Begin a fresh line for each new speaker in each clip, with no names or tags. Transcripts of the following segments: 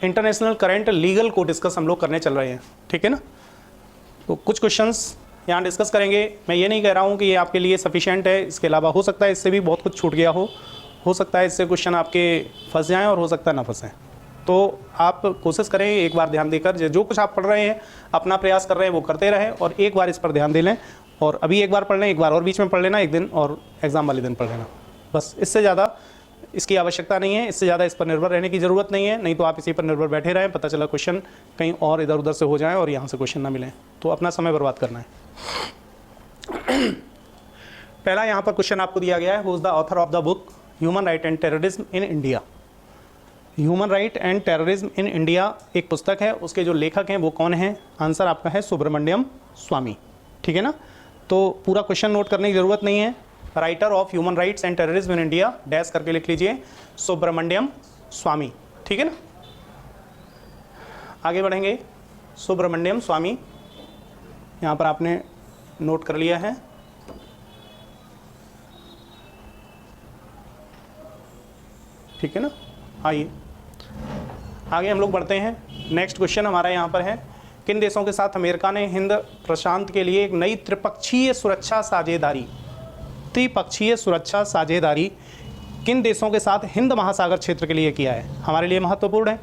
International current legal को discuss हम लोग करने चल रहे हैं, ठीक है ना। तो कुछ क्वेश्चंस यहाँ डिस्कस करेंगे। मैं ये नहीं कह रहा हूँ कि ये आपके लिए सफिशिएंट है, इसके अलावा हो सकता है इससे भी बहुत कुछ छूट गया हो सकता है इससे क्वेश्चन आपके फंस जाएँ और हो सकता है ना फंसें। तो आप कोशिश करें एक बार ध्यान देकर, जो कुछ आप पढ़ रहे हैं अपना प्रयास कर रहे हैं वो करते रहें, और एक बार इस पर ध्यान दे लें, और अभी एक बार पढ़ लें, एक बार और बीच में पढ़ लेना, एक दिन और एग्ज़ाम वाले दिन पढ़ लेना, बस। इससे ज़्यादा इसकी आवश्यकता नहीं है, इससे ज़्यादा इस पर निर्भर रहने की ज़रूरत नहीं है, नहीं तो आप इसी पर निर्भर बैठे रहें, पता चला क्वेश्चन कहीं और इधर उधर से हो जाए और यहाँ से क्वेश्चन ना मिलें, तो अपना समय बर्बाद करना है। पहला यहाँ पर क्वेश्चन आपको दिया गया है, who is the author of the book human right and terrorism in India. Human right and terrorism in India एक पुस्तक है, उसके जो लेखक हैं वो कौन हैं? आंसर आपका है सुब्रमण्यम स्वामी, ठीक है ना। तो पूरा क्वेश्चन नोट करने की ज़रूरत नहीं है। Writer of human rights and terrorism in India dash करके लिख लीजिए सुब्रमण्यम स्वामी, ठीक है ना। आगे बढ़ेंगे, सुब्रमण्यम स्वामी यहाँ पर आपने नोट कर लिया है। ठीक है ना। आइए आगे हम लोग बढ़ते हैं। नेक्स्ट क्वेश्चन हमारा यहाँ पर है, किन देशों के साथ अमेरिका ने हिंद प्रशांत के लिए एक नई त्रिपक्षीय सुरक्षा साझेदारी किन देशों के साथ हिंद महासागर क्षेत्र के लिए किया है? हमारे लिए महत्वपूर्ण है,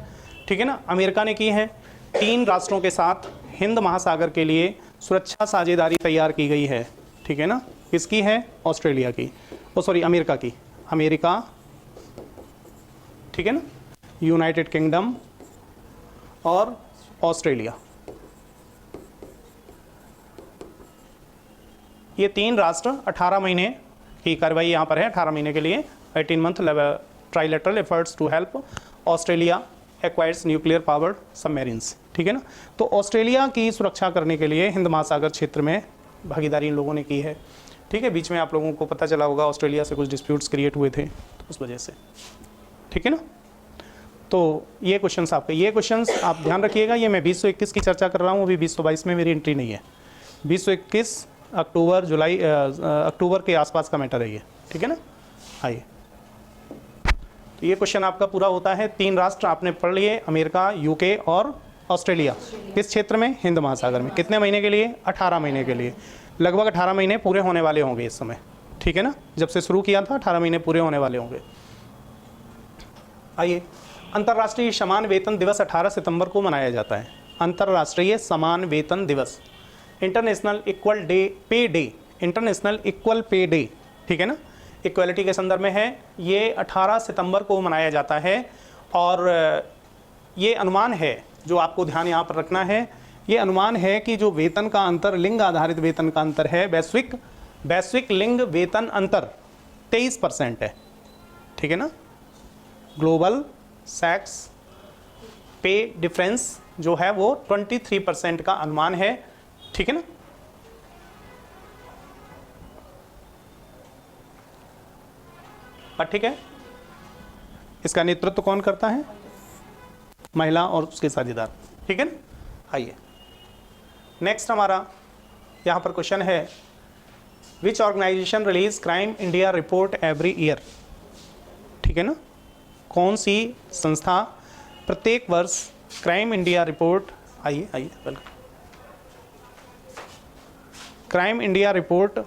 ठीक है ना। अमेरिका ने की है, 3 राष्ट्रों के साथ हिंद महासागर के लिए सुरक्षा साझेदारी तैयार की गई है, ठीक है ना। किसकी है? ऑस्ट्रेलिया की, अमेरिका की, अमेरिका, ठीक है ना, यूनाइटेड किंगडम और ऑस्ट्रेलिया। ये 3 राष्ट्र 18 महीने की कार्रवाई यहाँ पर है, 18 महीने के लिए 18 month trilateral efforts to help Australia acquires nuclear powered submarines, ठीक है ना। तो ऑस्ट्रेलिया की सुरक्षा करने के लिए हिंद महासागर क्षेत्र में भागीदारी इन लोगों ने की है, ठीक है। बीच में आप लोगों को पता चला होगा ऑस्ट्रेलिया से कुछ डिस्प्यूट्स क्रिएट हुए थे, तो उस वजह से, ठीक है ना। तो ये क्वेश्चंस आप ध्यान रखिएगा। ये मैं 2021 की चर्चा कर रहा हूँ, अभी 2022 में मेरी एंट्री नहीं है। 2021 अक्टूबर के आसपास का मैटर है ये, ठीक है ना। आइए, तो ये क्वेश्चन आपका पूरा होता है। 3 राष्ट्र आपने पढ़ लिए, अमेरिका, यूके और ऑस्ट्रेलिया। किस क्षेत्र में? हिंद महासागर में। कितने महीने के लिए? 18 महीने के लिए। लगभग 18 महीने पूरे होने वाले होंगे इस समय, ठीक है ना। जब से शुरू किया था 18 महीने पूरे होने वाले होंगे। आइए, अंतर्राष्ट्रीय समान वेतन दिवस 18 सितंबर को मनाया जाता है। अंतर्राष्ट्रीय समान वेतन दिवस, इंटरनेशनल इक्वल पे डे, ठीक है ना, इक्वलिटी के संदर्भ में है। ये 18 सितंबर को मनाया जाता है, और ये अनुमान है, जो आपको ध्यान यहाँ पर रखना है, ये अनुमान है कि जो वेतन का अंतर, लिंग आधारित वेतन का अंतर है, वैश्विक लिंग वेतन अंतर 23% है, ठीक है ना। ग्लोबल सेक्स पे डिफरेंस जो है वो 23% का अनुमान है, ठीक है ना। ठीक है, इसका नेतृत्व कौन करता है? महिला और उसके साझेदार, ठीक है ना। आइए, नेक्स्ट हमारा यहाँ पर क्वेश्चन है, which organisation release crime India report every year, ठीक है ना। कौन सी संस्था प्रत्येक वर्ष क्राइम इंडिया रिपोर्ट, आइए वेलकम, क्राइम इंडिया रिपोर्ट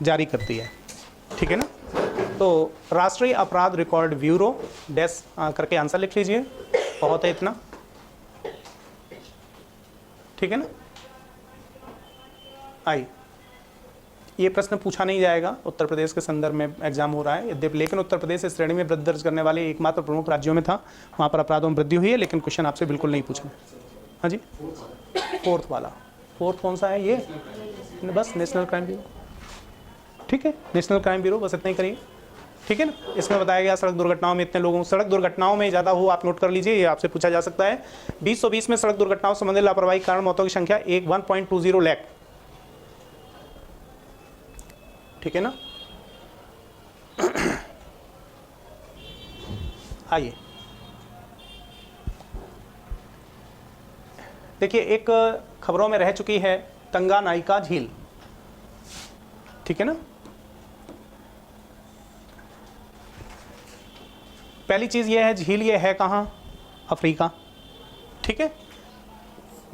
जारी करती है, ठीक है ना। तो राष्ट्रीय अपराध रिकॉर्ड ब्यूरो डैश करके आंसर लिख लीजिए, बहुत है इतना, ठीक है ना। आइए, ये प्रश्न पूछा नहीं जाएगा, उत्तर प्रदेश के संदर्भ में एग्जाम हो रहा है यद्यपि, लेकिन उत्तर प्रदेश इस श्रेणी में वृद्धि दर्ज करने वाले एकमात्र प्रमुख राज्यों में था, वहाँ पर अपराधों में वृद्धि हुई है, लेकिन क्वेश्चन आपसे बिल्कुल नहीं पूछा। हाँ जी, फोर्थ कौन सा है? ये बस नेशनल क्राइम ब्यूरो, ठीक है, नेशनल क्राइम ब्यूरो, बस इतना ही करिए, ठीक है ना। इसमें बताया गया सड़क दुर्घटनाओं में इतने लोगों, सड़क दुर्घटनाओं में ज़्यादा हो, आप नोट कर लीजिए, ये आपसे पूछा जा सकता है। 2020 में सड़क दुर्घटनाओं संबंधी लापरवाही कारण मौतों की संख्या 1.20 लाख, ठीक है ना। आइए, देखिए, एक खबरों में रह चुकी है तंगानाइका झील, ठीक है ना। पहली चीज ये है, झील ये है कहाँ? अफ्रीका, ठीक है।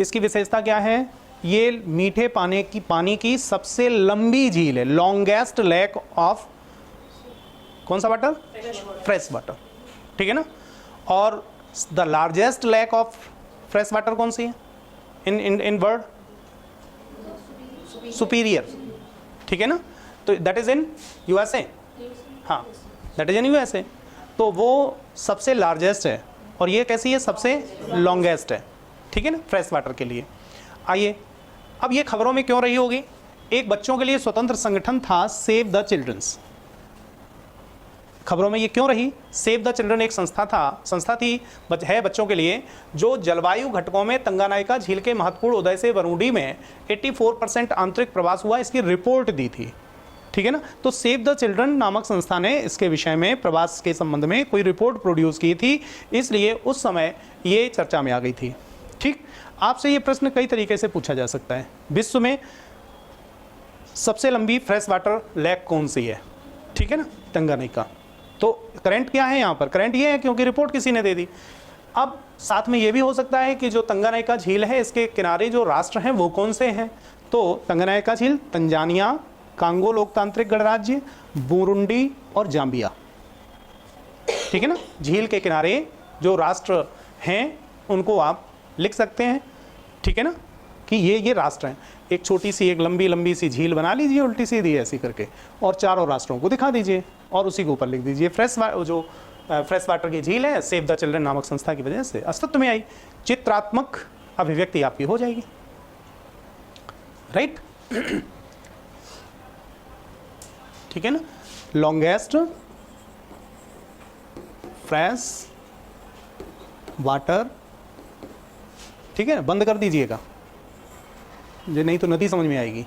इसकी विशेषता क्या है, ये मीठे पानी की सबसे लंबी झील है, लॉन्गेस्ट लेक ऑफ कौन सा वाटर, फ्रेश वाटर, ठीक है ना। और the largest lake of fresh water कौन सी है इन वर्ड, सुपीरियर, ठीक है ना। तो दैट इज इन यूएसए, हाँ दैट इज इन यूएसए। तो वो सबसे लार्जेस्ट है और ये कैसी है, सबसे लॉन्गेस्ट है, ठीक है ना, फ्रेश वाटर के लिए। आइए अब ये खबरों में क्यों रही होगी, एक बच्चों के लिए स्वतंत्र संगठन था सेव द चिल्ड्रंस, खबरों में ये क्यों रही, सेव द चिल्ड्रन एक संस्था थी है बच्चों के लिए, जो जलवायु घटकों में तंगानाइका झील के महत्वपूर्ण उदय से बरूडी में 84% आंतरिक प्रवास हुआ, इसकी रिपोर्ट दी थी, ठीक है ना। तो सेव द चिल्ड्रन नामक संस्था ने इसके विषय में, प्रवास के संबंध में कोई रिपोर्ट प्रोड्यूस की थी, इसलिए उस समय ये चर्चा में आ गई थी। ठीक, आपसे ये प्रश्न कई तरीके से पूछा जा सकता है, विश्व में सबसे लंबी फ्रेश वाटर लेक कौन सी है, ठीक है ना, तंगानाइका। तो करंट क्या है यहाँ पर, करंट ये है क्योंकि रिपोर्ट किसी ने दे दी। अब साथ में ये भी हो सकता है कि जो तंगानाइका झील है इसके किनारे जो राष्ट्र हैं वो कौन से हैं, तो तंगानाइका झील तंजानिया, कांगो लोकतांत्रिक गणराज्य, बुरुंडी और जाम्बिया, ठीक है ना। झील के किनारे जो राष्ट्र हैं उनको आप लिख सकते हैं, ठीक है ना, कि ये राष्ट्र हैं। एक छोटी सी एक लंबी सी झील बना लीजिए उल्टी सीधी ऐसी करके और चारों राष्ट्रों को दिखा दीजिए और उसी के ऊपर लिख दीजिए फ्रेश वाटर की झील है, सेव द चिल्ड्रन नामक संस्था की वजह से अस्तित्व में आई। चित्रात्मक अभिव्यक्ति आपकी हो जाएगी, राइट, ठीक है ना। लॉन्गेस्ट फ्रेश वाटर, ठीक है, बंद कर दीजिएगा जो नहीं तो नदी समझ में आएगी,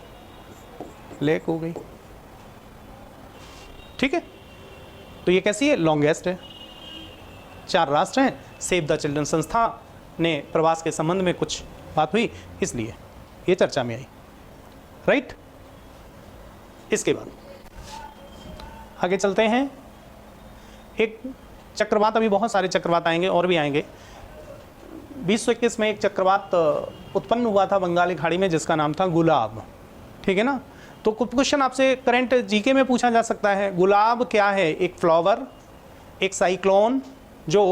लेक हो गई, ठीक है। तो ये कैसी है, लॉन्गेस्ट है, 4 राष्ट्र हैं, सेव द चिल्ड्रन संस्था ने प्रवास के संबंध में कुछ बात हुई इसलिए ये चर्चा में आई, राइट। इसके बाद आगे चलते हैं, एक चक्रवात, अभी बहुत सारे चक्रवात आएंगे और भी आएंगे। 2021 में एक चक्रवात उत्पन्न हुआ था बंगाली खाड़ी में जिसका नाम था गुलाब, ठीक है ना। तो कुछ क्वेश्चन आपसे करंट जीके में पूछा जा सकता है, गुलाब क्या है, एक फ्लावर, एक साइक्लोन जो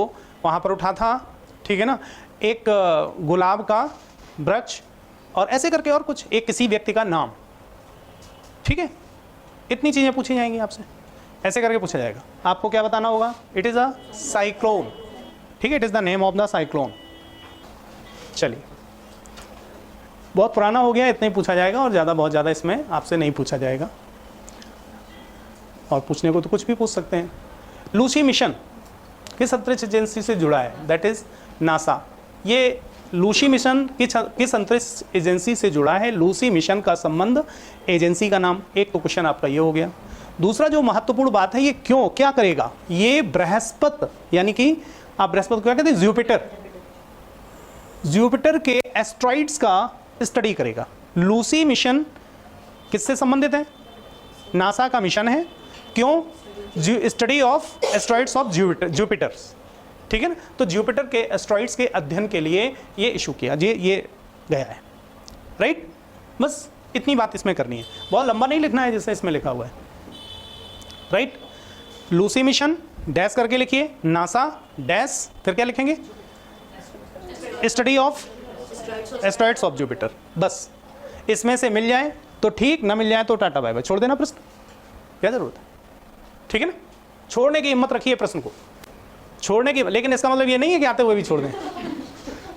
वहाँ पर उठा था, ठीक है ना, एक गुलाब का वृक्ष और ऐसे करके और कुछ, एक किसी व्यक्ति का नाम, ठीक है। इतनी चीज़ें पूछी जाएंगी आपसे, ऐसे करके पूछा जाएगा। आपको क्या बताना होगा, इट इज़ अ साइक्लोन, ठीक है, it is the name of the cyclone. चलिए, बहुत पुराना हो गया, इतना ही पूछा जाएगा और बहुत ज़्यादा इसमें आपसे नहीं पूछा जाएगा, और पूछने को तो कुछ भी पूछ सकते हैं। लूसी मिशन किस अंतरिक्ष एजेंसी से जुड़ा है, दैट इज़ नासा। ये लूसी मिशन किस अंतरिक्ष एजेंसी से जुड़ा है, लूसी मिशन का संबंध, एजेंसी का नाम, एक तो क्वेश्चन आपका ये हो गया। दूसरा जो महत्वपूर्ण बात है, ये क्यों क्या करेगा, ये बृहस्पति, यानी कि आप बृहस्पति को क्या कहते हैं, जुपिटर के एस्ट्रॉइड्स का स्टडी करेगा। लूसी मिशन किससे संबंधित है, नासा का मिशन है, क्यों, study of asteroids of Jupiter, ठीक है ना। तो जुपिटर के एस्ट्रॉइड्स के अध्ययन के लिए ये इशू किया, ये गया है, राइट। बस इतनी बात इसमें करनी है, बहुत लंबा नहीं लिखना है जैसे इसमें लिखा हुआ है, राइट। लूसी मिशन डैश करके लिखिए, नासा डैश, फिर क्या लिखेंगे, study of asteroids of Jupiter. बस इसमें से मिल जाए तो ठीक, ना मिल जाए तो टाटा बाय बाय, छोड़ देना प्रश्न, क्या जरूरत है, ठीक है ना। छोड़ने की हिम्मत रखिए प्रश्न को, छोड़ने की, लेकिन इसका मतलब ये नहीं है कि आते हुए भी छोड़ दें।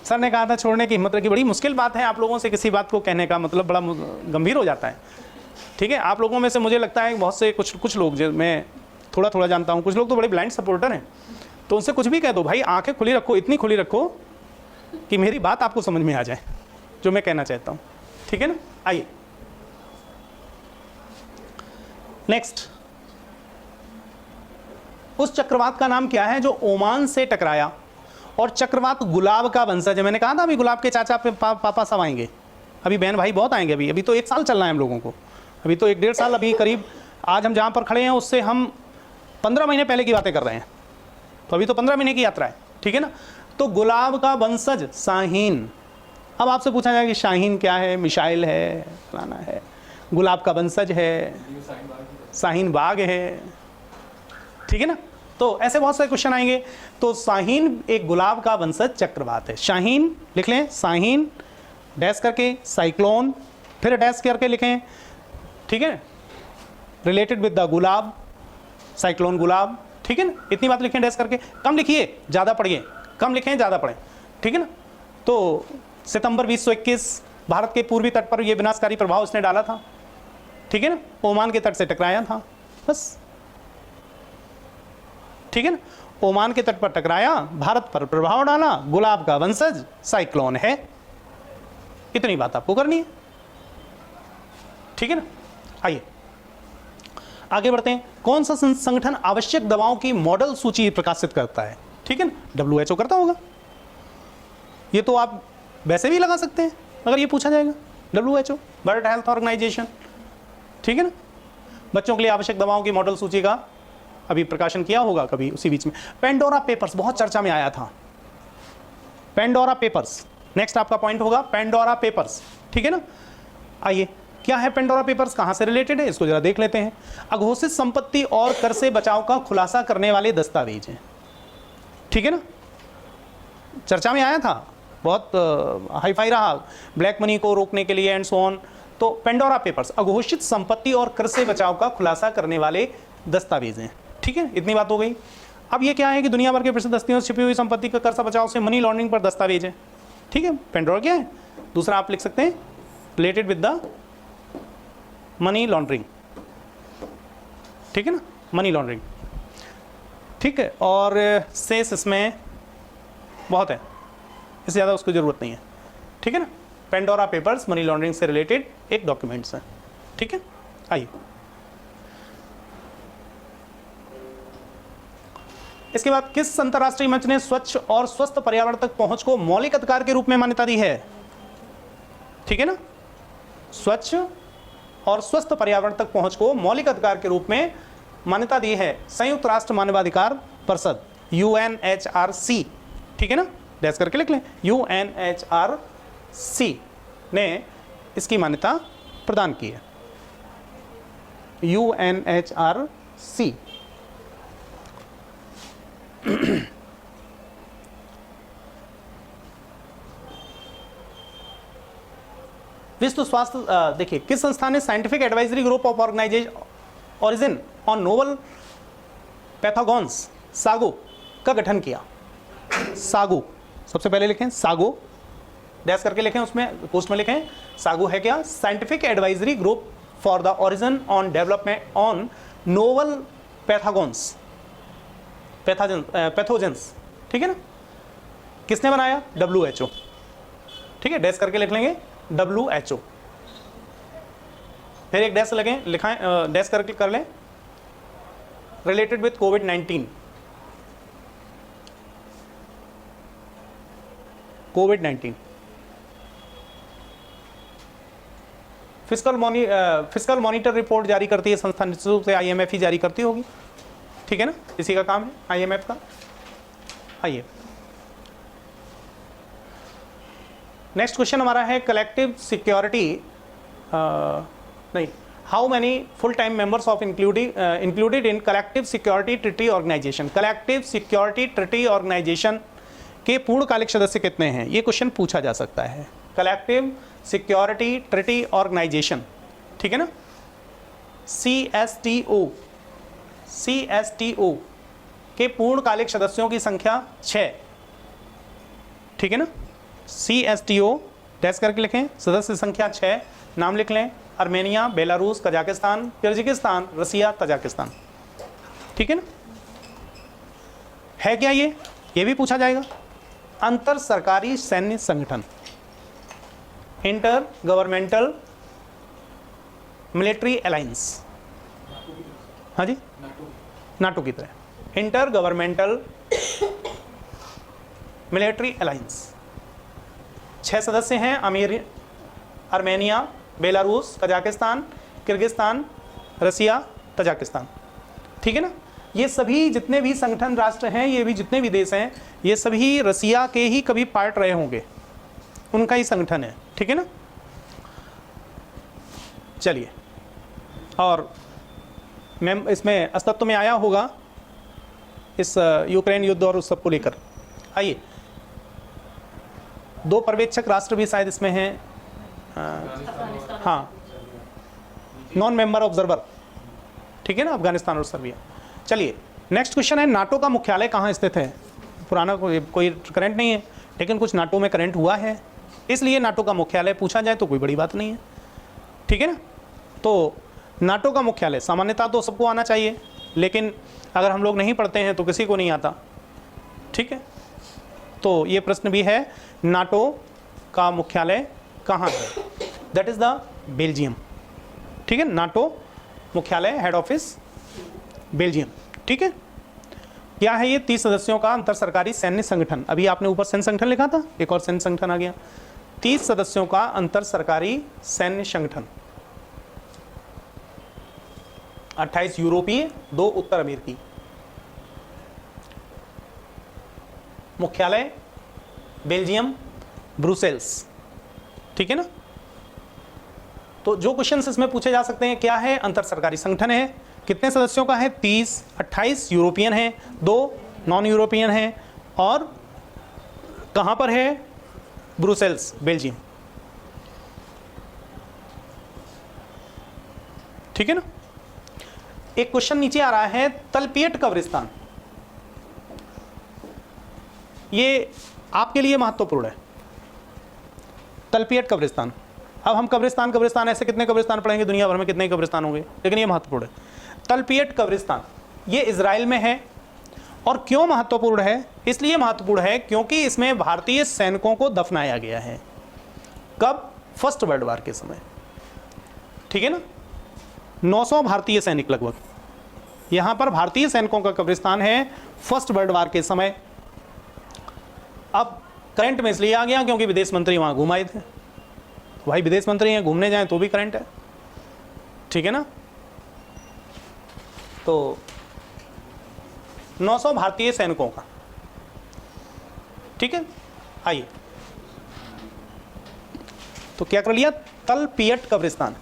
सर ने कहा था छोड़ने की हिम्मत रखिए, बड़ी मुश्किल बात है आप लोगों से किसी बात को कहने का, मतलब बड़ा गंभीर हो जाता है, ठीक है। आप लोगों में से मुझे लगता है बहुत से कुछ लोग, जो मैं थोड़ा जानता हूँ, कुछ लोग तो बड़े ब्लाइंड सपोर्टर हैं, तो उनसे कुछ भी कह दो, भाई आंखें खुली रखो, इतनी खुली रखो कि मेरी बात आपको समझ में आ जाए जो मैं कहना चाहता हूँ, ठीक है ना। आइए नेक्स्ट, उस चक्रवात का नाम क्या है जो ओमान से टकराया, और चक्रवात गुलाब का वंशज है। मैंने कहा था अभी गुलाब के चाचा पापा सब आएंगे, अभी बहन भाई बहुत आएंगे, अभी तो 1 साल चलना है हम लोगों को, अभी तो 1-1.5 साल, अभी करीब आज हम जहाँ पर खड़े हैं उससे हम 15 महीने पहले की बातें कर रहे हैं, तो अभी तो 15 महीने की यात्रा है, ठीक है ना। तो गुलाब का वंशज शाहीन। अब आपसे पूछा जाएगा कि शाहीन क्या है, मिसाइल है, फलाना है, गुलाब का वंशज है, शाहीन बाग है, ठीक है ना। तो ऐसे बहुत सारे क्वेश्चन आएंगे। तो शाहीन एक गुलाब का वंशज चक्रवात है। शाहीन लिख लें, शाहीन डैश करके, साइक्लोन फिर डैश करके लिखें, ठीक है, related with the Gulab, cyclone Gulab, ठीक है ना। इतनी बात लिखें डैश करके, कम लिखिए ज़्यादा पढ़िए, कम लिखें ज़्यादा पढ़ें, ठीक है ना। तो सितंबर 2021 भारत के पूर्वी तट पर यह विनाशकारी प्रभाव उसने डाला था, ठीक है ना, ओमान के तट से टकराया था, बस, ठीक है ना। ओमान के तट पर टकराया, भारत पर प्रभाव डाला, गुलाब का वंशज साइक्लोन है, इतनी बात आपको करनी है, ठीक है ना। आइए आगे बढ़ते हैं। कौन सा संगठन आवश्यक दवाओं की मॉडल सूची प्रकाशित करता है, ठीक है ना। WHO करता होगा, ये तो आप वैसे भी लगा सकते हैं अगर ये पूछा जाएगा। WHO वर्ल्ड हेल्थ ऑर्गेनाइजेशन, ठीक है ना। बच्चों के लिए आवश्यक दवाओं की मॉडल सूची का अभी प्रकाशन किया होगा कभी उसी बीच में। पेंडोरा पेपर्स बहुत चर्चा में आया था, पेंडोरा पेपर्स, नेक्स्ट आपका पॉइंट होगा पेंडोरा पेपर्स, ठीक है ना। आइए क्या है पेंडोरा पेपर्स, कहां से रिलेटेड है, इसको जरा देख लेते हैं। अघोषित संपत्ति और कर से बचाव का खुलासा करने वाले दस्तावेज हैं, ठीक है ना, चर्चा में आया था, बहुत हाईफाई रहा, ब्लैक मनी को रोकने के लिए एंड सो ऑन। तो पेंडोरा पेपर्स अघोषित संपत्ति और कर से बचाव का खुलासा करने वाले दस्तावेज हैं, ठीक है, इतनी बात हो गई। अब ये क्या है कि दुनिया भर के प्रसिद्ध हस्तियों से छिपी हुई संपत्ति का कर से बचाव से मनी लॉन्ड्रिंग पर दस्तावेज है, ठीक है। पेंडोरा क्या है, दूसरा आप लिख सकते हैं related with the money laundering, ठीक है ना, मनी लॉन्ड्रिंग, ठीक है। और शेष इसमें बहुत है, इससे ज़्यादा उसकी ज़रूरत नहीं है, ठीक है ना। पेंडोरा पेपर्स मनी लॉन्ड्रिंग से रिलेटेड एक डॉक्यूमेंट्स हैं, ठीक है। आइए इसके बाद किस अंतर्राष्ट्रीय मंच ने स्वच्छ और स्वस्थ पर्यावरण तक पहुंच को मौलिक अधिकार के रूप में मान्यता दी है, ठीक है ना। स्वच्छ और स्वस्थ पर्यावरण तक पहुंच को मौलिक अधिकार के रूप में मान्यता दी है संयुक्त राष्ट्र मानवाधिकार परिषद UNHRC, ठीक है ना, डैश करके लिख लें, UNHRC ने इसकी मान्यता प्रदान की है, UNHRC। विश्व स्वास्थ्य देखिए किस संस्थान ने scientific advisory group of organisation origin on novel pathogens SAGO का गठन किया। सागो सबसे पहले लिखें, सागो डैश करके लिखें, उसमें पोस्ट में लिखें सागो है क्या, scientific advisory group for the origin on development on novel pathogens pathogens, ठीक है ना। किसने बनाया, WHO, ठीक है, डैश करके लिख लेंगे WHO, फिर एक डैश लगे लिखाएं, डैश करके कर लें related with covid, fiscal monitor report जारी करती है संस्था, निश्चित रूप से IMF ही जारी करती होगी, ठीक है ना, इसी का काम है IMF का। आइए नेक्स्ट क्वेश्चन हमारा है कलेक्टिव सिक्योरिटी, नहीं, how many full time members of included in collective security treaty organisation. Collective security treaty organisation के पूर्णकालिक सदस्य कितने हैं, ये क्वेश्चन पूछा जा सकता है। कलेक्टिव सिक्योरिटी ट्रीटी ऑर्गेनाइजेशन, ठीक है ना, CSTO के पूर्णकालिक सदस्यों की संख्या 6, ठीक है ना। CSTO डैश करके लिखें, सदस्य संख्या 6, नाम लिख लें अर्मेनिया, बेलारूस, कजाकिस्तान, किर्गिस्तान, रसिया, तजाकिस्तान, ठीक है ना। है क्या ये भी पूछा जाएगा। अंतर सरकारी सैन्य संगठन, इंटर गवर्नमेंटल मिलिट्री अलायंस, हाँ जी, नाटो की तरह, इंटर गवर्नमेंटल मिलिट्री अलायंस। 6 सदस्य हैं, अर्मेनिया, बेलारूस, कजाकिस्तान, किर्गिस्तान, रसिया, तजाकिस्तान, ठीक है ना। ये सभी जितने भी संगठन राष्ट्र हैं, ये भी जितने भी देश हैं, ये सभी रसिया के ही कभी पार्ट रहे होंगे, उनका ही संगठन है, ठीक है ना। चलिए, और मैं इसमें अस्तित्व में आया होगा इस यूक्रेन युद्ध और उस सब को लेकर। आइए, 2 पर्यवेक्षक राष्ट्र भी शायद इसमें हैं, हाँ, नॉन मेंबर ऑब्जर्वर, ठीक है ना, अफगानिस्तान और सर्बिया। चलिए, नेक्स्ट क्वेश्चन है, नाटो का मुख्यालय कहाँ स्थित है। पुराना कोई करंट नहीं है, लेकिन कुछ नाटो में करंट हुआ है, इसलिए नाटो का मुख्यालय पूछा जाए तो कोई बड़ी बात नहीं है, ठीक है ना। तो नाटो का मुख्यालय सामान्यतः तो सबको आना चाहिए, लेकिन अगर हम लोग नहीं पढ़ते हैं तो किसी को नहीं आता, ठीक है। तो ये प्रश्न भी है, नाटो का मुख्यालय कहाँ है, दैट इज द बेल्जियम, ठीक है। नाटो मुख्यालय, हेड ऑफिस बेल्जियम, ठीक है। क्या है ये? 30 सदस्यों का अंतर सरकारी सैन्य संगठन। अभी आपने ऊपर सैन्य संगठन लिखा था, एक और सैन्य संगठन आ गया। 30 सदस्यों का अंतर सरकारी सैन्य संगठन, 28 यूरोपीय, 2 उत्तर अमेरिकी। मुख्यालय बेल्जियम, ब्रुसेल्स, ठीक है ना। तो जो क्वेश्चंस इसमें पूछे जा सकते हैं, क्या है? अंतर सरकारी संगठन है, कितने सदस्यों का है? 30, 28 यूरोपियन है, 2 नॉन यूरोपियन है, और कहां पर है? ब्रुसेल्स, बेल्जियम, ठीक है ना। एक क्वेश्चन नीचे आ रहा है, तलपियट कब्रिस्तान, ये आपके लिए महत्वपूर्ण है। तलपियट कब्रिस्तान, अब हम कब्रिस्तान ऐसे कितने कब्रिस्तान पढ़ेंगे, दुनिया भर में कितने कब्रिस्तान होंगे, लेकिन ये महत्वपूर्ण है। तलपियट कब्रिस्तान ये इजराइल में है, और क्यों महत्वपूर्ण है? इसलिए महत्वपूर्ण है क्योंकि इसमें भारतीय सैनिकों को दफनाया गया है। कब? फर्स्ट वर्ल्ड वार के समय, ठीक है ना। 900 भारतीय सैनिक लगभग यहां पर भारतीय सैनिकों का कब्रिस्तान है, फर्स्ट वर्ल्ड वार के समय। अब करंट में इसलिए आ गया क्योंकि विदेश मंत्री वहां घूम आए थे। भाई विदेश मंत्री हैं, घूमने जाएं तो भी करंट है, ठीक है ना। तो 900 भारतीय सैनिकों का, ठीक है। आइए, तो क्या कर लिया? तलपियट कब्रिस्तान।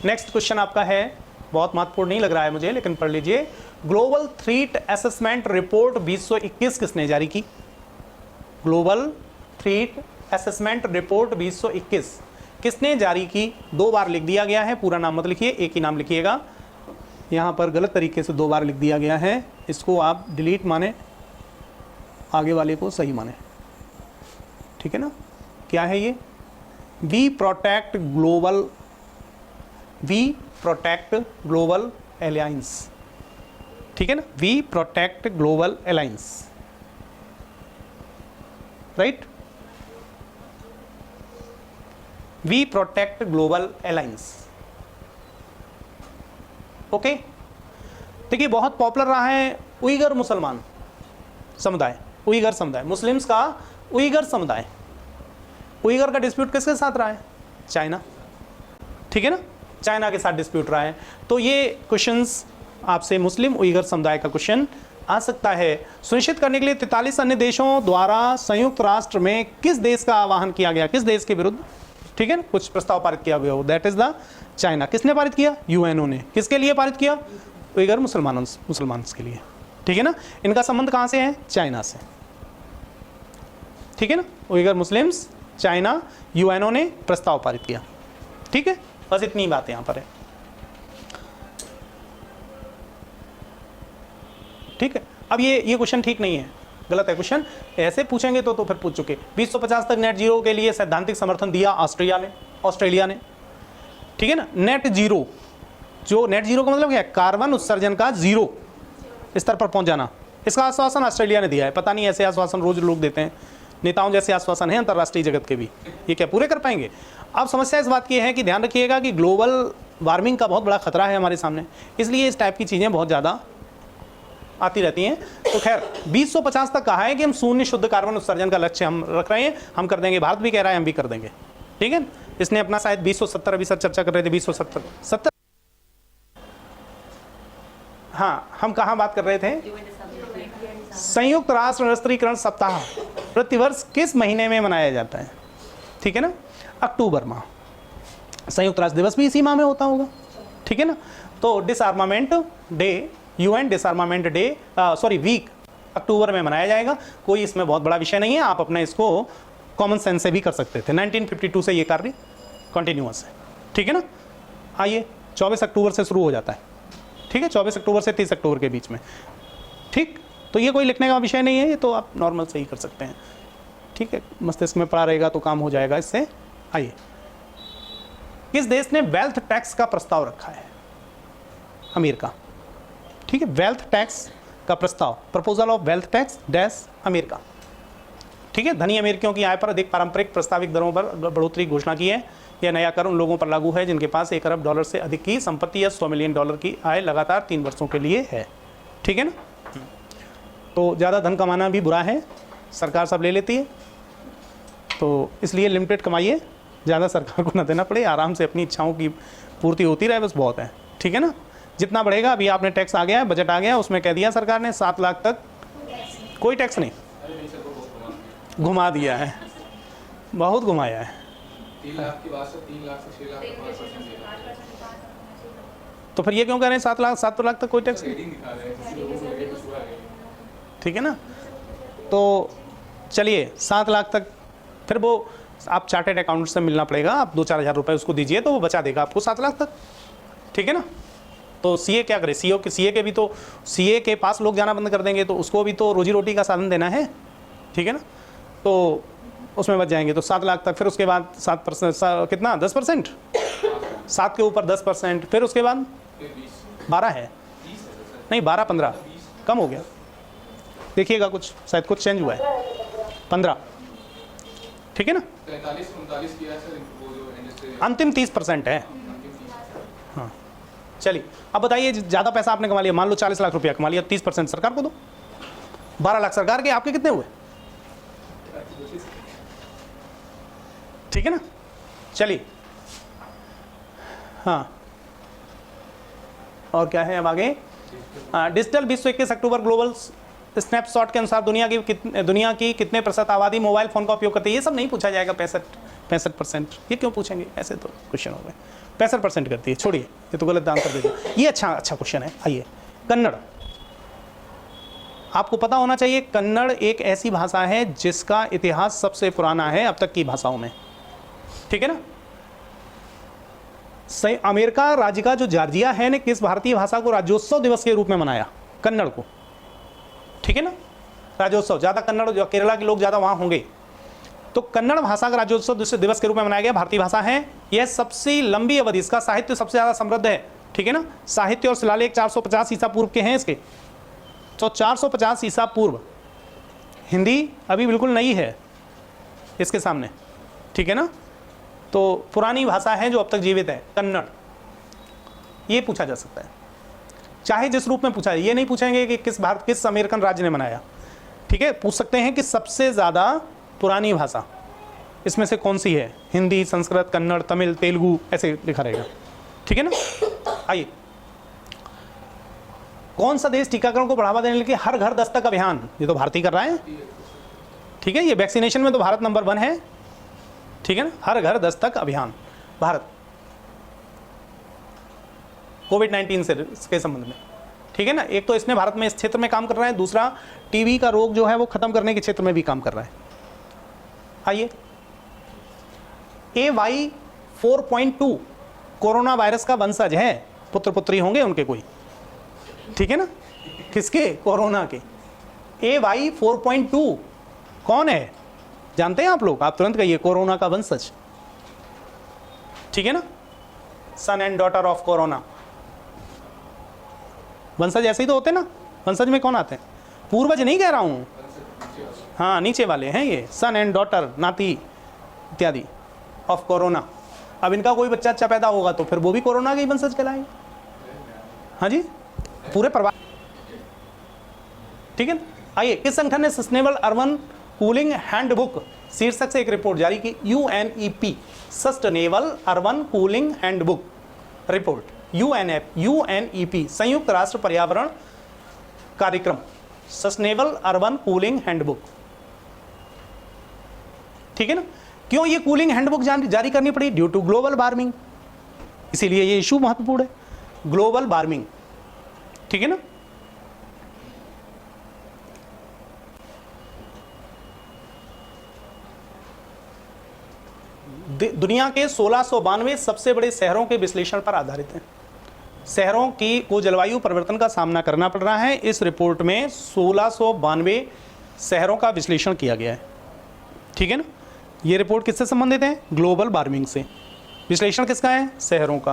नेक्स्ट क्वेश्चन आपका है, बहुत महत्वपूर्ण नहीं लग रहा है मुझे, लेकिन पढ़ लीजिए। ग्लोबल थ्रेट असेसमेंट रिपोर्ट 2021 किसने जारी की? ग्लोबल थ्रेट असेसमेंट रिपोर्ट 2021 किसने जारी की? 2 बार लिख दिया गया है, पूरा नाम मत लिखिए, एक ही नाम लिखिएगा। यहाँ पर गलत तरीके से 2 बार लिख दिया गया है, इसको आप डिलीट माने, आगे वाले को सही माने, ठीक है ना। क्या है ये? वी प्रोटेक्ट ग्लोबल अलायंस, ठीक है ना। We protect global alliance, right. We protect global alliance, okay. देखिए, बहुत पॉपुलर रहा है उइगर मुसलमान समुदाय, उइगर समुदाय, मुस्लिम्स का उइगर समुदाय। उइगर का डिस्प्यूट किसके साथ रहा है? चाइना, ठीक है ना, चाइना के साथ डिस्प्यूट रहा है। तो ये क्वेश्चंस आपसे मुस्लिम उइगर समुदाय का क्वेश्चन आ सकता है। सुनिश्चित करने के लिए 43 अन्य देशों द्वारा संयुक्त राष्ट्र में किस देश का आह्वान किया गया? किस देश के विरुद्ध, ठीक है ना, कुछ प्रस्ताव पारित किया गया हो, दैट इज द चाइना। किसने पारित किया? यूएनओ ने। किसके लिए पारित किया? उइगर मुसलमान के लिए, ठीक है ना। इनका संबंध कहां से है? चाइना से, ठीक है ना। उइगर मुस्लिम्स, चाइना, यूएनओ ने प्रस्ताव पारित किया, ठीक है। बस इतनी बात यहां पर है, ठीक है। अब ये क्वेश्चन ठीक नहीं है, गलत है क्वेश्चन। ऐसे पूछेंगे तो फिर पूछ चुके। 2050 तक नेट जीरो के लिए सैद्धांतिक समर्थन दिया ऑस्ट्रेलिया ने, ठीक है ना। नेट जीरो, जो नेट जीरो का मतलब क्या है? कार्बन उत्सर्जन का 0 स्तर पर पहुंच जाना। इसका आश्वासन ऑस्ट्रेलिया ने दिया है। पता नहीं ऐसे आश्वासन रोज लोग देते हैं, नेताओं जैसे आश्वासन है अंतर्राष्ट्रीय जगत के भी, ये क्या पूरे कर पाएंगे? अब समस्या इस बात की है कि ध्यान रखिएगा कि ग्लोबल वार्मिंग का बहुत बड़ा खतरा है हमारे सामने, इसलिए इस टाइप की चीज़ें बहुत ज़्यादा आती रहती हैं। तो खैर 2050 तक कहा है कि हम शून्य शुद्ध कार्बन उत्सर्जन का लक्ष्य हम रख रहे हैं, हम कर देंगे। भारत भी कह रहा है हम भी कर देंगे, ठीक है। इसने अपना शायद 2070, अभी सर चर्चा कर रहे थे 2070 हाँ, हम कहाँ बात कर रहे थे? संयुक्त राष्ट्र निरस्त्रीकरण सप्ताह प्रतिवर्ष किस महीने में मनाया जाता है? ठीक है ना, अक्टूबर माह। संयुक्त राष्ट्र दिवस भी इसी माह में होता होगा, ठीक है ना। तो disarmament day, UN disarmament day week अक्टूबर में मनाया जाएगा। कोई इसमें बहुत बड़ा विषय नहीं है, आप अपने इसको कॉमन सेंस से भी कर सकते थे। 1952 से ये कार्य कंटिन्यूअस है, ठीक है ना। आइए, 24 अक्टूबर से शुरू हो जाता है, ठीक है, 24 अक्टूबर से 30 अक्टूबर के बीच में, ठीक। तो ये कोई लिखने का विषय नहीं है, ये तो आप नॉर्मल से ही कर सकते हैं, ठीक है। मस्तिष्क में पड़ा रहेगा तो काम हो जाएगा इससे। आइए, किस देश ने वेल्थ टैक्स का प्रस्ताव रखा है? अमेरिका, ठीक है। वेल्थ टैक्स का प्रस्ताव, proposal of wealth tax dash America, ठीक है। धनी अमेरिकियों की आय पर अधिक पारंपरिक प्रस्तावित दरों पर बढ़ोतरी घोषणा की है। यह नया कर उन लोगों पर लागू है जिनके पास $1 अरब से अधिक की संपत्ति या $100 मिलियन की आय लगातार 3 वर्षों के लिए है, ठीक है ना। तो ज़्यादा धन कमाना भी बुरा है, सरकार सब ले लेती है, तो इसलिए लिमिटेड कमाइए, ज़्यादा सरकार को ना देना पड़े, आराम से अपनी इच्छाओं की पूर्ति होती रहे, बस बहुत है, ठीक है ना। जितना बढ़ेगा, अभी आपने टैक्स आ गया है, बजट आ गया, उसमें कह दिया सरकार ने 7 लाख तक कोई टैक्स नहीं, घुमा दिया है, बहुत घुमाया है।
3 लाख की बात से 3 लाख से 6 लाख तक 5% दे रहा है।
तो फिर ये क्यों कह रहे हैं 7 लाख तक कोई टैक्स नहीं?
रेटिंग दिखा रहे हैं, किसी लोगों को ये कुछ हुआ है,
ठीक है ना। तो चलिए 7 लाख तक, फिर वो आप चार्टेड अकाउंट से मिलना पड़ेगा, आप 2-4 हज़ार रुपये उसको दीजिए तो वो बचा देगा आपको 7 लाख तक, ठीक है ना। तो सीए क्या करे? सीए के भी तो सीए के पास लोग जाना बंद कर देंगे, तो उसको भी तो रोजी रोटी का साधन देना है, ठीक है ना। तो उसमें बच जाएंगे, तो 7 लाख तक। फिर उसके बाद 7% कितना, 10%, 7 के ऊपर 10%, फिर उसके बाद 12 है, नहीं 12-15 कम हो गया, देखिएगा कुछ शायद कुछ चेंज हुआ है, 15, ठीक है ना।
43-39 किया है सर, वो जो इंडस्ट्री
अंतिम 30% है। हाँ, चलिए अब बताइए, ज़्यादा पैसा आपने कमा लिया, मान लो 40 लाख रुपया कमा लिया, 30% सरकार को दो, 12 लाख सरकार के, आपके कितने हुए? ठीक है ना। चलिए, हाँ, और क्या है अब आगे? डिजिटल विश्व 21 अक्टूबर ग्लोबल स्नैपशॉट के अनुसार दुनिया की कितने प्रतिशत आबादी मोबाइल फ़ोन का उपयोग करती है? ये सब नहीं पूछा जाएगा, 65%। ये क्यों पूछेंगे? ऐसे तो क्वेश्चन हो गए। 65% करती है, छोड़िए, ये तो गलत आंसर दे दिया। ये अच्छा क्वेश्चन है। आइए, कन्नड़, आपको पता होना चाहिए, कन्नड़ एक ऐसी भाषा है जिसका इतिहास सबसे पुराना है अब तक की भाषाओं में, ठीक है ना। अमेरिका राज्य का जो जॉर्जिया है ने किस भारतीय भाषा को राज्योत्सव दिवस के रूप में मनाया? कन्नड़ को, ठीक है ना। राज्योत्सव, ज़्यादा कन्नड़, जो केरला के लोग ज़्यादा वहाँ होंगे, तो कन्नड़ भाषा का राज्योत्सव दिवस के रूप में मनाया गया। भारतीय भाषा है, यह सबसे लंबी अवधि, इसका साहित्य सबसे ज़्यादा समृद्ध है, ठीक है ना। साहित्य और शिलालेख 450 ईसा पूर्व के हैं इसके, तो 450 ईसा पूर्व। हिंदी अभी बिल्कुल नई है इसके सामने, ठीक है ना। तो पुरानी भाषा है जो अब तक जीवित है, कन्नड़। ये पूछा जा सकता है, चाहे जिस रूप में पूछा है। ये नहीं पूछेंगे कि किस अमेरिकन राज्य ने मनाया, ठीक है। पूछ सकते हैं कि सबसे ज़्यादा पुरानी भाषा इसमें से कौन सी है? हिंदी, संस्कृत, कन्नड़, तमिल, तेलुगु, ऐसे लिखा रहेगा, ठीक है ना। आइए, कौन सा देश टीकाकरण को बढ़ावा देने के लिए हर घर दस्तक अभियान, ये तो भारत ही कर रहा है, ठीक है। ये वैक्सीनेशन में तो भारत नंबर 1 है, ठीक है ना। हर घर दस्तक अभियान भारत, कोविड-19 से के संबंध में, ठीक है ना। एक तो इसमें भारत में इस क्षेत्र में काम कर रहा है, दूसरा टीबी का रोग जो है वो खत्म करने के क्षेत्र में भी काम कर रहा है। आइए, AY4.2 कोरोना वायरस का वंशज है, पुत्र पुत्री होंगे उनके कोई, ठीक है ना। किसके? कोरोना के। AY4.2 कौन है जानते हैं आप लोग? आप तुरंत कहिए, कोरोना का वंशज, ठीक है ना। सन एंड डॉटर ऑफ कोरोना, वंशज ऐसे ही तो होते ना। वंशज में कौन आते हैं? पूर्वज नहीं कह रहा हूं, हाँ, नीचे वाले हैं ये, सन एंड डॉटर, नाती इत्यादि ऑफ कोरोना। अब इनका कोई बच्चा अच्छा पैदा होगा तो फिर वो भी कोरोना के ही वंशज कहलाएंगे, हाँ जी, पूरे परिवार, ठीक है। आइए, किस संगठन ने सस्टेनेबल अर्बन कूलिंग हैंडबुक शीर्षक से एक रिपोर्ट जारी की? UNEP, sustainable urban cooling handbook report, UNEP संयुक्त राष्ट्र पर्यावरण कार्यक्रम, सस्टेनेबल अर्बन कूलिंग हैंडबुक। ठीक है ना। क्यों ये कूलिंग हैंडबुक जारी करनी पड़ी? ड्यू टू ग्लोबल वार्मिंग, इसीलिए ये इशू महत्वपूर्ण है, ग्लोबल वार्मिंग। ठीक है ना। दुनिया के 1692 सबसे बड़े शहरों के विश्लेषण पर आधारित है। शहरों की को जलवायु परिवर्तन का सामना करना पड़ रहा है। इस रिपोर्ट में 1692 शहरों का विश्लेषण किया गया है। ठीक है ना। ये रिपोर्ट किससे संबंधित है? ग्लोबल वार्मिंग से। विश्लेषण किसका है? शहरों का।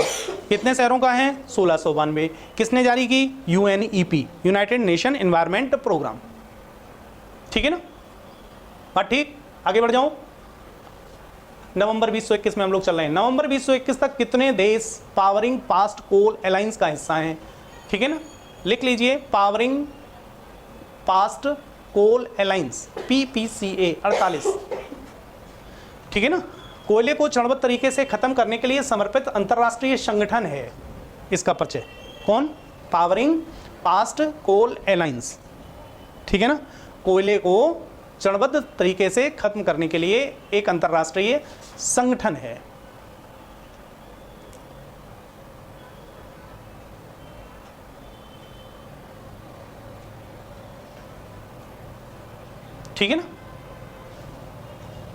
कितने शहरों का है? 1692। किसने जारी की? UNEP, United Nation environment programme. ठीक है ना। बात ठीक। आगे बढ़ जाऊं। नवंबर 2021 में हम लोग चल रहे हैं। नवंबर 2021 तक कितने देश पावरिंग पास्ट कोल अलायंस का हिस्सा हैं? ठीक है ना। लिख लीजिए, पावरिंग पास्ट कोल अलायंस, PPCA 48। ठीक है ना। कोयले को चरणबद्ध तरीके से खत्म करने के लिए समर्पित अंतरराष्ट्रीय संगठन है। इसका परिचय कौन? पावरिंग पास्ट कोल अलायंस। ठीक है ना। कोयले को चरणबद्ध तरीके से खत्म करने के लिए एक अंतरराष्ट्रीय संगठन है। ठीक है ना।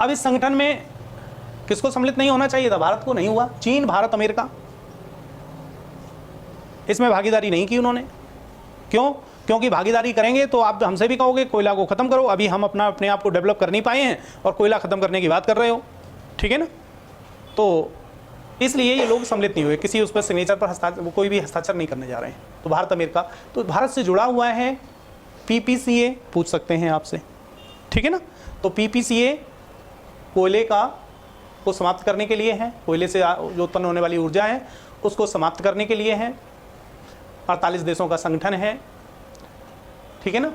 अब इस संगठन में किसको सम्मिलित नहीं होना चाहिए था? भारत को। नहीं हुआ। चीन, भारत, अमेरिका, इसमें भागीदारी नहीं की उन्होंने। क्यों? क्योंकि भागीदारी करेंगे तो आप हमसे भी कहोगे कोयला को खत्म करो, अभी हम अपने आप को डेवलप कर नहीं पाए हैं और कोयला खत्म करने की बात कर रहे हो। ठीक है ना। तो इसलिए ये लोग सम्मिलित नहीं हुए, किसी उस पर सिग्नेचर पर कोई भी हस्ताक्षर नहीं करने जा रहे हैं। तो भारत, अमेरिका, तो भारत से जुड़ा हुआ है। PPCA पूछ सकते हैं आपसे। ठीक है ना। तो PPCA कोयले को समाप्त करने के लिए है। कोयले से जो उत्पन्न होने वाली ऊर्जा है उसको समाप्त करने के लिए है। 48 देशों का संगठन है। ठीक है ना।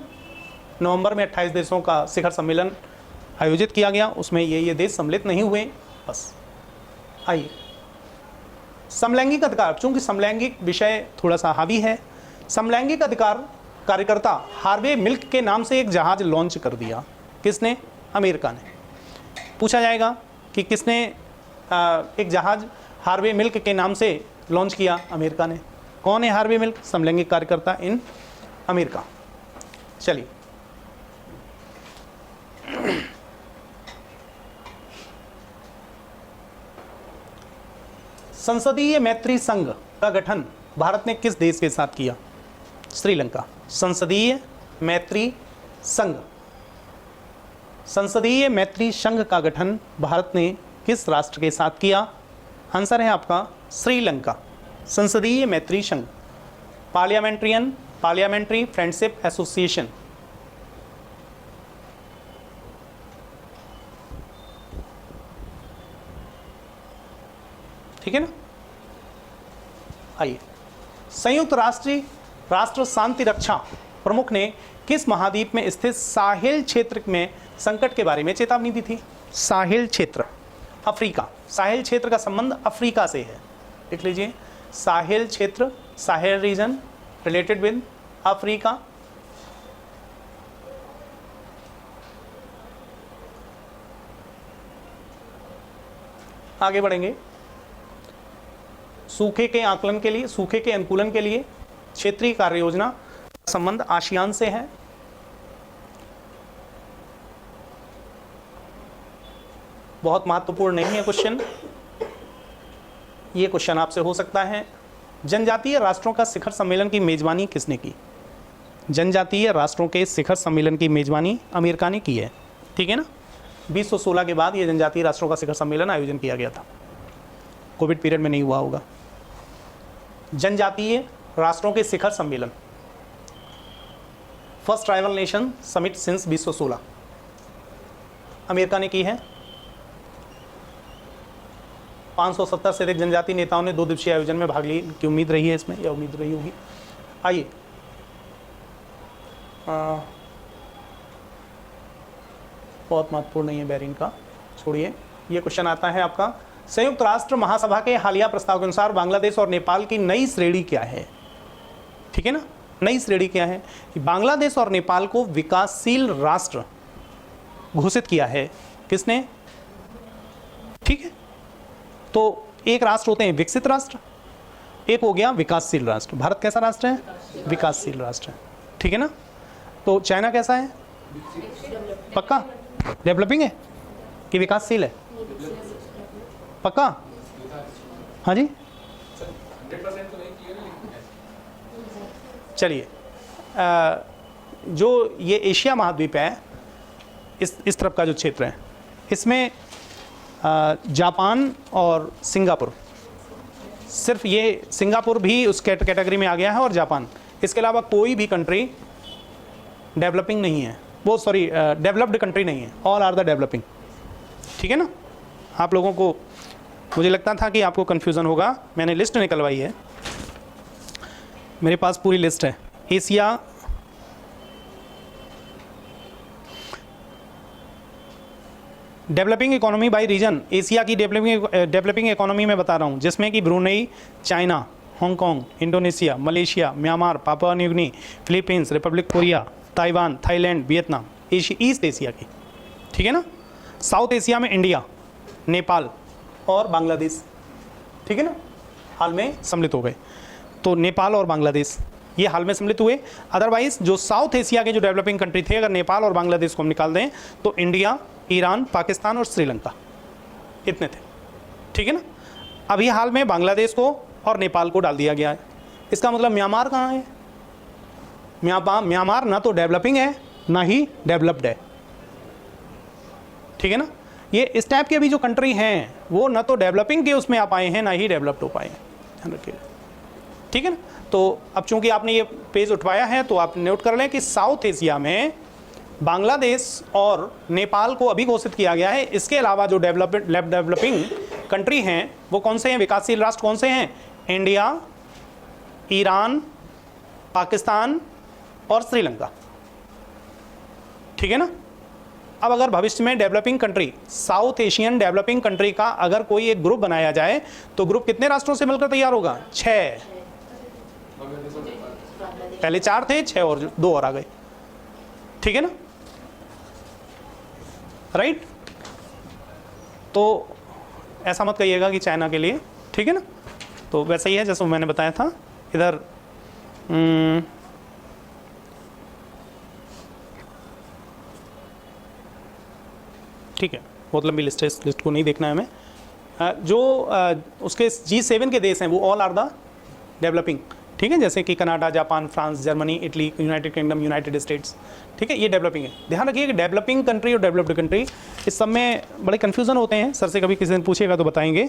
नवंबर में 28 देशों का शिखर सम्मेलन आयोजित किया गया, उसमें ये देश सम्मिलित नहीं हुए। बस। आइए, समलैंगिक अधिकार, चूंकि समलैंगिक विषय थोड़ा सा हावी है। समलैंगिक अधिकार कार्यकर्ता हार्वे मिल्क के नाम से एक जहाज लॉन्च कर दिया। किसने? अमेरिका ने। पूछा जाएगा कि किसने एक जहाज हार्वे मिल्क के नाम से लॉन्च किया? अमेरिका ने। कौन है हार्वे मिल्क? समलैंगिक कार्यकर्ता इन अमेरिका। चलिए, संसदीय मैत्री संघ का गठन भारत ने किस देश के साथ किया? श्रीलंका। संसदीय मैत्री संघ, संसदीय मैत्री संघ का गठन भारत ने किस राष्ट्र के साथ किया? आंसर है आपका श्रीलंका। संसदीय मैत्री संघ, पार्लियामेंट्री फ्रेंडशिप एसोसिएशन। ठीक है ना। आइए, संयुक्त राष्ट्र शांति रक्षा प्रमुख ने किस महाद्वीप में स्थित साहेल क्षेत्र में संकट के बारे में चेतावनी दी थी? साहेल क्षेत्र, अफ्रीका। साहेल क्षेत्र का संबंध अफ्रीका से है। लिख लीजिए, साहेल क्षेत्र, Sahel region related with Africa. आगे बढ़ेंगे। सूखे के आकलन के लिए, सूखे के अनुकूलन के लिए क्षेत्रीय कार्य योजना का संबंध आसियान से है। बहुत महत्वपूर्ण नहीं है क्वेश्चन, ये क्वेश्चन आपसे हो सकता है। जनजातीय राष्ट्रों का शिखर सम्मेलन की मेजबानी किसने की? जनजातीय राष्ट्रों के शिखर सम्मेलन की मेजबानी अमेरिका ने की है। ठीक है ना। 2016 के बाद ये जनजातीय राष्ट्रों का शिखर सम्मेलन आयोजन किया गया था, कोविड पीरियड में नहीं हुआ होगा। जनजातीय राष्ट्रों के शिखर सम्मेलन, first tribal nation summit since 2016, America ने की है। 570 से अधिक जनजातीय नेताओं ने 2 दिवसीय आयोजन में भाग ली की उम्मीद रही है इसमें, या उम्मीद रही होगी। आइए, बहुत महत्वपूर्ण नहीं है बैरिन का, छोड़िए। ये क्वेश्चन आता है आपका संयुक्त राष्ट्र महासभा के हालिया प्रस्ताव के अनुसार बांग्लादेश और नेपाल की नई श्रेणी क्या है? ठीक है ना, नई श्रेणी क्या है कि बांग्लादेश और नेपाल को विकासशील राष्ट्र घोषित किया है किसने? ठीक है, तो एक राष्ट्र होते हैं विकसित राष्ट्र, एक हो गया विकासशील राष्ट्र। भारत कैसा राष्ट्र है? विकासशील राष्ट्र है। ठीक है ना, तो चाइना कैसा है? पक्का डेवलपिंग है कि विकासशील है? पक्का? हाँ जी,
100% तो नहीं क्लियर है लेकिन
चलिए जो ये एशिया महाद्वीप है, इस तरफ का जो क्षेत्र है, इसमें जापान और सिंगापुर, सिर्फ ये सिंगापुर भी उस कैटेगरी में आ गया है और जापान, इसके अलावा कोई भी कंट्री डेवलपिंग नहीं है, वो सॉरी डेवलप्ड कंट्री नहीं है, ऑल आर द डेवलपिंग। ठीक है ना, आप लोगों को, मुझे लगता था कि आपको कन्फ्यूज़न होगा, मैंने लिस्ट निकलवाई है, मेरे पास पूरी लिस्ट है। Asia, developing economy by region, Asia की डेवलपिंग इकोनॉमी में बता रहा हूँ, जिसमें कि Brunei, China, Hong Kong, Indonesia, Malaysia, Myanmar, Papua New Guinea, Philippines, Republic Korea, Taiwan, Thailand, Vietnam, East Asia की। ठीक है ना, साउथ एशिया में इंडिया, नेपाल और बांग्लादेश। ठीक है ना, हाल में सम्मिलित हो गए, तो नेपाल और बांग्लादेश ये हाल में सम्मिलित हुए। अदरवाइज जो साउथ एशिया के जो डेवलपिंग कंट्री थे, अगर नेपाल और बांग्लादेश को हम निकाल दें तो इंडिया, ईरान, पाकिस्तान और श्रीलंका, इतने थे। ठीक है ना, अभी हाल में बांग्लादेश को और नेपाल को डाल दिया गया है। इसका मतलब म्यांमार कहाँ है? म्यांमार ना तो डेवलपिंग है ना ही डेवलप्ड है। ठीक है ना, ये इस टाइप के अभी जो कंट्री हैं वो ना तो डेवलपिंग के उसमें आ पाए हैं ना ही डेवलप्ड हो पाए हैं, ध्यान रखिएगा। ठीक है ना, तो अब चूंकि आपने ये पेज उठवाया है तो आप नोट कर लें कि साउथ एशिया में बांग्लादेश और नेपाल को अभी घोषित किया गया है। इसके अलावा जो डेवलपिंग कंट्री हैं वो कौन से हैं? विकासशील राष्ट्र कौन से हैं? इंडिया, ईरान, पाकिस्तान और श्रीलंका। ठीक है ना, अब अगर भविष्य में developing country, south Asian developing country का अगर कोई एक ग्रुप बनाया जाए तो ग्रुप कितने राष्ट्रों से मिलकर तैयार होगा? 6। पहले 4 थे, 6 और 2 और आ गए। ठीक है ना, राइट। तो ऐसा मत कहिएगा कि चाइना के लिए, ठीक है ना, तो वैसा ही है जैसे मैंने बताया था। इधर ठीक है, बहुत लंबी लिस्ट है, इस लिस्ट को नहीं देखना है हमें। जो उसके G7 के देश हैं वो ऑल आर द डेवलपिंग। ठीक है, जैसे कि Canada, Japan, France, Germany, Italy, United kingdom, United states. ठीक है, ये डेवलपिंग है। ध्यान रखिए कि डेवलपिंग कंट्री और डेवलप्ड कंट्री, इस सब में बड़े कन्फ्यूज़न होते हैं। सर से कभी किसी दिन पूछेगा तो बताएंगे।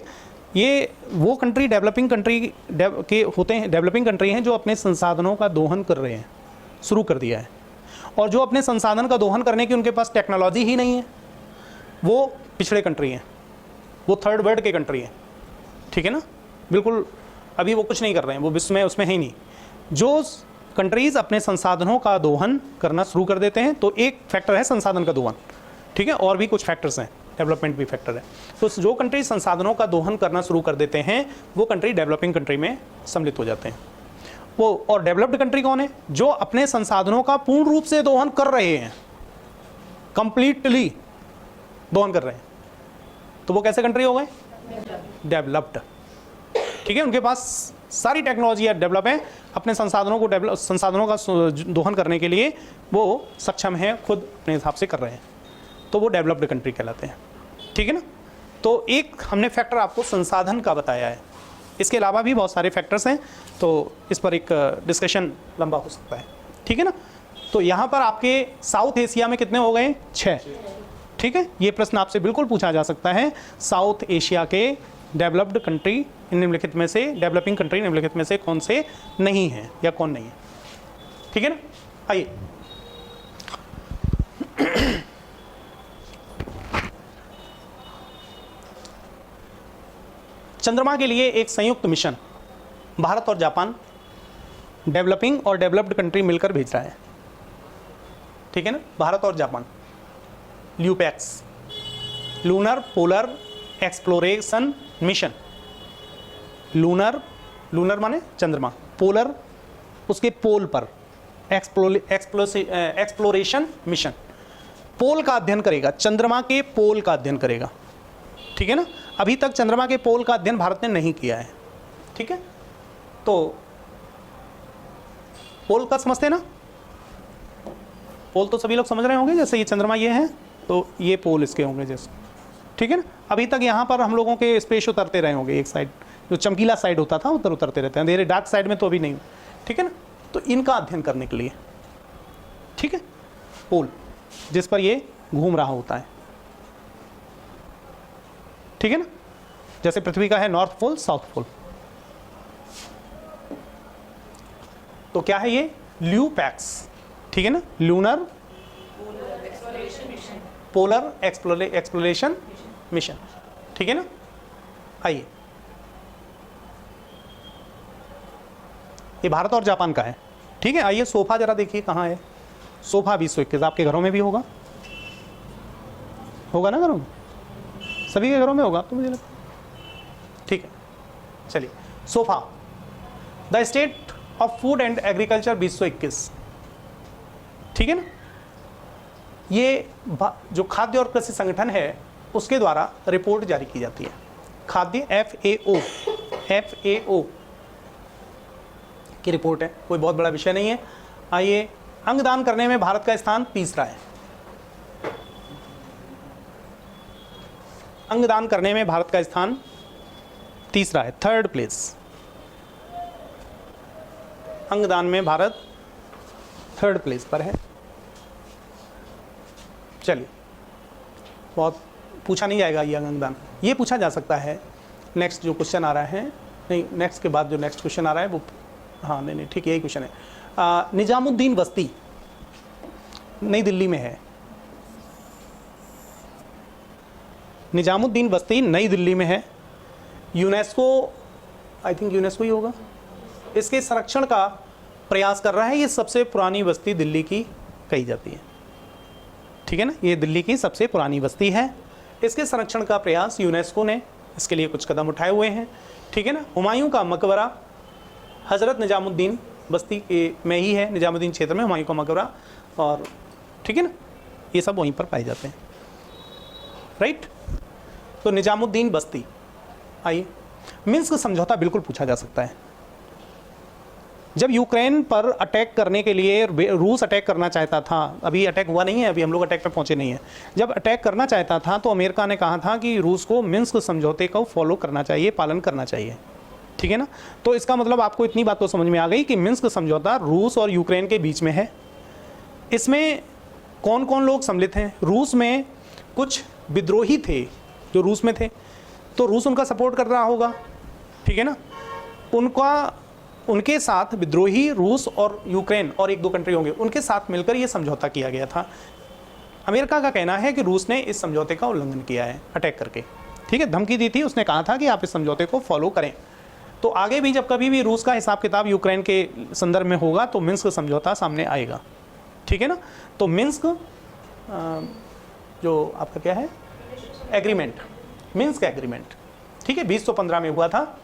ये वो कंट्री डेवलपिंग कंट्री के होते हैं, डेवलपिंग कंट्री हैं जो अपने संसाधनों का दोहन कर रहे हैं, शुरू कर दिया है, और जो अपने संसाधन का दोहन करने की उनके पास टेक्नोलॉजी ही नहीं है, वो पिछड़े कंट्री हैं, वो थर्ड वर्ल्ड के कंट्री हैं। ठीक है ना, बिल्कुल अभी वो कुछ नहीं कर रहे हैं, वो विश्व में उसमें है ही नहीं। जो कंट्रीज़ अपने संसाधनों का दोहन करना शुरू कर देते हैं, तो एक फैक्टर है संसाधन का दोहन। ठीक है, और भी कुछ फैक्टर्स हैं, डेवलपमेंट भी फैक्टर है। तो जो कंट्री संसाधनों का दोहन करना शुरू कर देते हैं वो कंट्री डेवलपिंग कंट्री में सम्मिलित हो जाते हैं। वो और डेवलप्ड कंट्री कौन है? जो अपने संसाधनों का पूर्ण रूप से दोहन कर रहे हैं, कंप्लीटली दोहन कर रहे हैं, तो वो कैसे कंट्री हो गए? डेवलप्ड। ठीक है, उनके पास सारी टेक्नोलॉजी डेवलप है, अपने संसाधनों का दोहन करने के लिए वो सक्षम है, खुद अपने हिसाब से कर रहे हैं, तो वो डेवलप्ड कंट्री कहलाते हैं। ठीक है ना, तो एक हमने फैक्टर आपको संसाधन का बताया है, इसके अलावा भी बहुत सारे फैक्टर्स हैं, तो इस पर एक डिस्कशन लंबा हो सकता है। ठीक है ना, तो यहाँ पर आपके साउथ एशिया में कितने हो गए? 6। ठीक है, ये प्रश्न आपसे बिल्कुल पूछा जा सकता है, साउथ एशिया के डेवलप्ड कंट्री निम्नलिखित में से, डेवलपिंग कंट्री निम्नलिखित में से कौन से नहीं हैं या कौन नहीं है? ठीक है ना, आइए चंद्रमा के लिए एक संयुक्त मिशन भारत और जापान, डेवलपिंग और डेवलप्ड कंट्री मिलकर भेज रहा है। ठीक है ना, भारत और Japan, LUPEX, lunar polar exploration mission, lunar, lunar माने चंद्रमा, पोलर उसके पोल पर, एक्सप्लोरेशन मिशन पोल का अध्ययन करेगा, चंद्रमा के पोल का अध्ययन करेगा, ठीक है ना। अभी तक चंद्रमा के पोल का अध्ययन भारत ने नहीं किया है, ठीक है। तो पोल का समझते हैं ना, पोल तो सभी लोग समझ रहे होंगे, जैसे ये चंद्रमा ये है तो ये पोल इसके होंगे जैसे, ठीक है ना। अभी तक यहाँ पर हम लोगों के स्पेस उतरते रहे होंगे, एक साइड जो चमकीला साइड होता था उधर उतरते रहते हैं, अंधेरे डार्क साइड में तो अभी नहीं, ठीक है ना। तो इनका अध्ययन करने के लिए, ठीक है, पोल जिस पर ये घूम रहा होता है, ठीक है ना। जैसे पृथ्वी का है नॉर्थ पोल साउथ पोल, तो क्या है ये ल्यूपैक्स, ठीक है ना, लूनर पोलर एक्सप्लोरेशन मिशन, ठीक है ना। आइए, ये भारत और जापान का है, ठीक है। आइए सोफा जरा देखिए कहाँ है, सोफा 2021 आपके घरों में भी होगा ना, घरों में सभी के घरों में होगा तो मुझे लगता है, ठीक है। चलिए, sofa the state of food and agriculture 2021, ठीक है ना। ये जो खाद्य और कृषि संगठन है उसके द्वारा रिपोर्ट जारी की जाती है, खाद्य FAO की रिपोर्ट है, कोई बहुत बड़ा विषय नहीं है। आइए, अंगदान करने में भारत का स्थान तीसरा है, अंगदान करने में भारत का स्थान तीसरा है, थर्ड प्लेस। अंगदान में भारत थर्ड प्लेस पर है। चलिए, बहुत पूछा नहीं जाएगा ये अंगदान, ये पूछा जा सकता है। नेक्स्ट जो क्वेश्चन आ रहा है, नहीं नेक्स्ट के बाद जो नेक्स्ट क्वेश्चन आ रहा है वो, हाँ नहीं ठीक यही क्वेश्चन है। निजामुद्दीन बस्ती नई दिल्ली में है, निजामुद्दीन बस्ती नई दिल्ली में है। यूनेस्को, आई थिंक यूनेस्को ही होगा, इसके संरक्षण का प्रयास कर रहा है। ये सबसे पुरानी बस्ती दिल्ली की कही जाती है, ठीक है ना। ये दिल्ली की सबसे पुरानी बस्ती है, इसके संरक्षण का प्रयास यूनेस्को ने इसके लिए कुछ कदम उठाए हुए हैं, ठीक है ना। हुमायूं का मकबरा हज़रत निजामुद्दीन बस्ती के में ही है, निजामुद्दीन क्षेत्र में हुमायूं का मकबरा, और ठीक है ना, ये सब वहीं पर पाए जाते हैं, राइट। तो निजामुद्दीन बस्ती। आइए, मिन्स्क समझौता बिल्कुल पूछा जा सकता है। जब यूक्रेन पर अटैक करने के लिए रूस अटैक करना चाहता था, अभी अटैक हुआ नहीं है, अभी हम लोग अटैक पे पहुंचे नहीं हैं, जब अटैक करना चाहता था तो अमेरिका ने कहा था कि रूस को मिन्स्क समझौते को फॉलो करना चाहिए, पालन करना चाहिए, ठीक है ना। तो इसका मतलब आपको इतनी बात तो समझ में आ गई कि मिन्स्क समझौता रूस और यूक्रेन के बीच में है। इसमें कौन कौन लोग सम्मिलित हैं? रूस में कुछ विद्रोही थे जो रूस में थे, तो रूस उनका सपोर्ट कर रहा होगा, ठीक है ना। उनके साथ विद्रोही रूस और यूक्रेन और एक दो कंट्री होंगे, उनके साथ मिलकर ये समझौता किया गया था। अमेरिका का कहना है कि रूस ने इस समझौते का उल्लंघन किया है अटैक करके, ठीक है, धमकी दी थी, उसने कहा था कि आप इस समझौते को फॉलो करें। तो आगे भी जब कभी भी रूस का हिसाब किताब यूक्रेन के संदर्भ में होगा तो मिन्स्क समझौता सामने आएगा, ठीक है ना। तो मिन्स्क जो आपका क्या है एग्रीमेंट, मिन्स्क एग्रीमेंट, ठीक है, 2015 में हुआ था,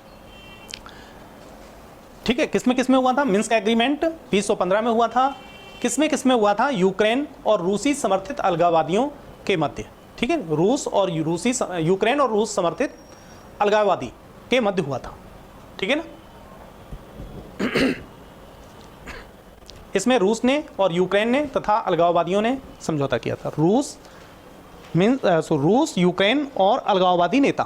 ठीक है। किसमें हुआ था? मिन्स्क एग्रीमेंट 2015 में हुआ था। किसमें हुआ था? यूक्रेन और रूसी समर्थित अलगाववादियों के मध्य, ठीक है, यूक्रेन और रूस समर्थित अलगाववादी के मध्य हुआ था, ठीक है ना। इसमें रूस ने और यूक्रेन ने तथा अलगाववादियों ने समझौता किया था। रूस, यूक्रेन और अलगाववादी नेता,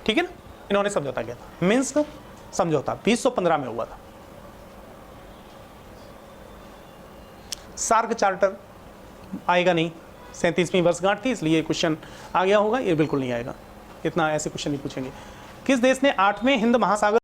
ठीक है ना, इन्होंने समझौता किया था। मिन्स्क समझौता 2015 में हुआ था। सार्क चार्टर आएगा नहीं, 37वीं वर्षगांठ थी इसलिए क्वेश्चन आ गया होगा, ये बिल्कुल नहीं आएगा, इतना ऐसे क्वेश्चन नहीं पूछेंगे। किस देश ने 8वें हिंद महासागर